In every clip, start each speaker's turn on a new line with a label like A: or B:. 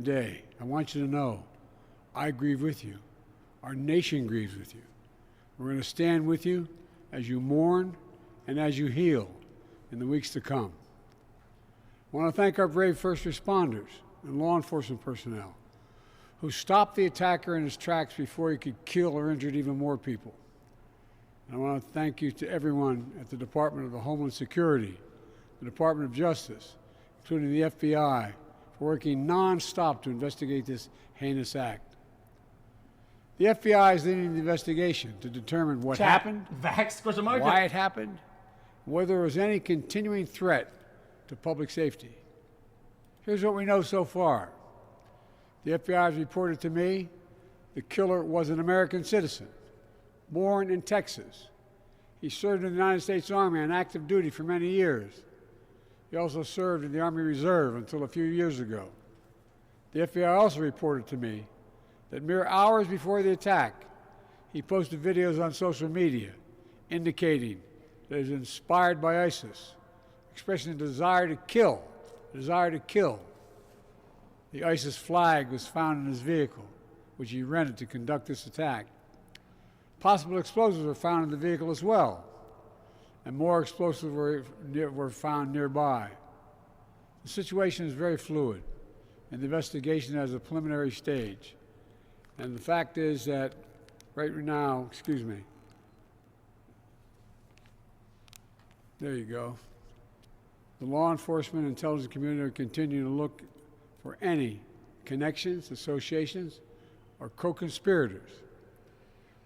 A: Today, I want you to know I grieve with you. Our nation grieves with you. We're going to stand with you as you mourn and as you heal in the weeks to come. I want to thank our brave first responders and law enforcement personnel who stopped the attacker in his tracks before he could kill or injure even more people. And I want to thank you to everyone at the Department of Homeland Security, the Department of Justice, including the FBI, for working nonstop to investigate this heinous act. The FBI is leading the investigation to determine what happened, why it happened, whether there was any continuing threat to public safety. Here's what we know so far. The FBI has reported to me the killer was an American citizen, born in Texas. He served in the United States Army on active duty for many years. He also served in the Army Reserve until a few years ago. The FBI also reported to me that mere hours before the attack, he posted videos on social media indicating that he was inspired by ISIS, expressing a desire to kill. The ISIS flag was found in his vehicle, which he rented to conduct this attack. Possible explosives were found in the vehicle as well, and more explosives were found nearby. The situation is very fluid, and the investigation has a preliminary stage. And the fact is that right now, there you go. The law enforcement and intelligence community are continuing to look for any connections, associations, or co-conspirators.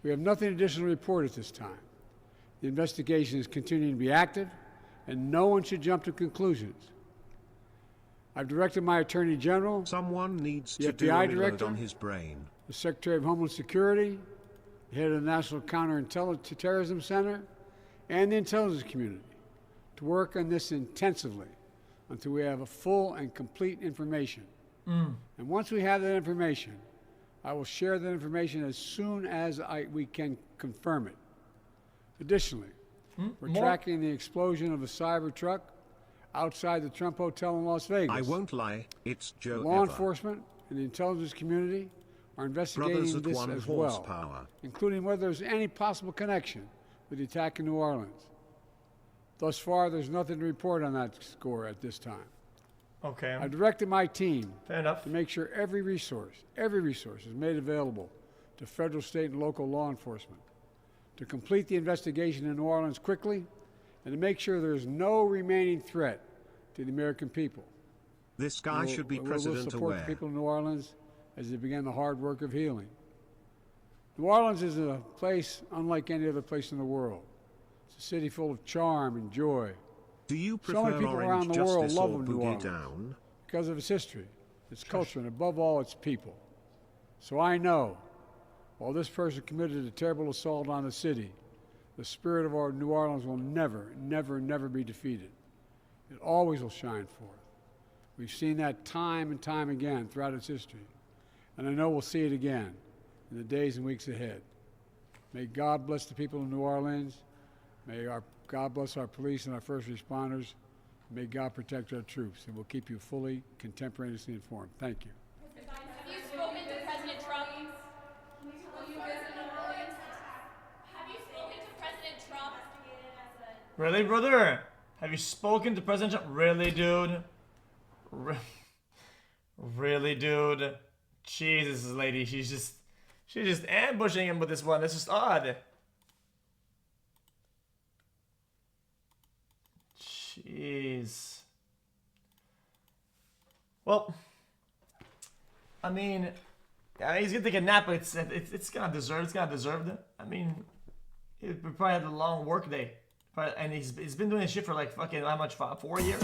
A: We have nothing additional to report at this time. The investigation is continuing to be active, and no one should jump to conclusions. I've directed my Attorney General,
B: Someone needs
A: the
B: to do
A: FBI
B: a reload
A: Director,
B: on his brain.
A: the Secretary of Homeland Security, the head of the National Counterterrorism Center, and the intelligence community to work on this intensively until we have a full and complete information. And once we have that information, I will share that information as soon as we can confirm it. Additionally, we're tracking the explosion of a cyber truck outside the Trump Hotel in Las Vegas.
B: I won't lie, it's Joe
A: Law
B: Ever.
A: enforcement and the intelligence community are investigating
B: Brothers at
A: this
B: one
A: as well,
B: horsepower.
A: including whether there's any possible connection with the attack in New Orleans. Thus far, there's nothing to report on that score at this time.
C: Okay.
A: I directed my team
C: Fair enough.
A: to make sure every resource is made available to federal, state, and local law enforcement to complete the investigation in New Orleans quickly and to make sure there is no remaining threat to the American people.
B: This guy should be president
A: We'll support
B: aware.
A: the people of New Orleans as they begin the hard work of healing. New Orleans is a place unlike any other place in the world. It's a city full of charm and joy.
B: Do you
A: So many
B: prefer
A: people
B: orange
A: around the world
B: justice
A: love
B: or
A: New
B: boogie
A: Orleans
B: down?
A: because of its history, its culture, and above all, its people. So I know, while this person committed a terrible assault on the city, the spirit of our New Orleans will never, never, never be defeated. It always will shine forth. We've seen that time and time again throughout its history, and I know we'll see it again in the days and weeks ahead. May God bless the people of New Orleans. May God bless our police and our first responders. May God protect our troops, and we'll keep you fully, contemporaneously informed. Thank you.
D: Have you spoken to President Trump? Will you visit New Orleans? Have you spoken to President Trump?
C: Really, brother? Have you spoken to President Trump? Really, dude? Really, dude? Jesus, this lady, she's just ambushing him with this one. That's just odd. Jeez. Well, I mean, he's gonna take a nap, but it's kind of deserved. I mean, he probably had a long work day, and he's been doing this shit for like fucking how much? 4 years.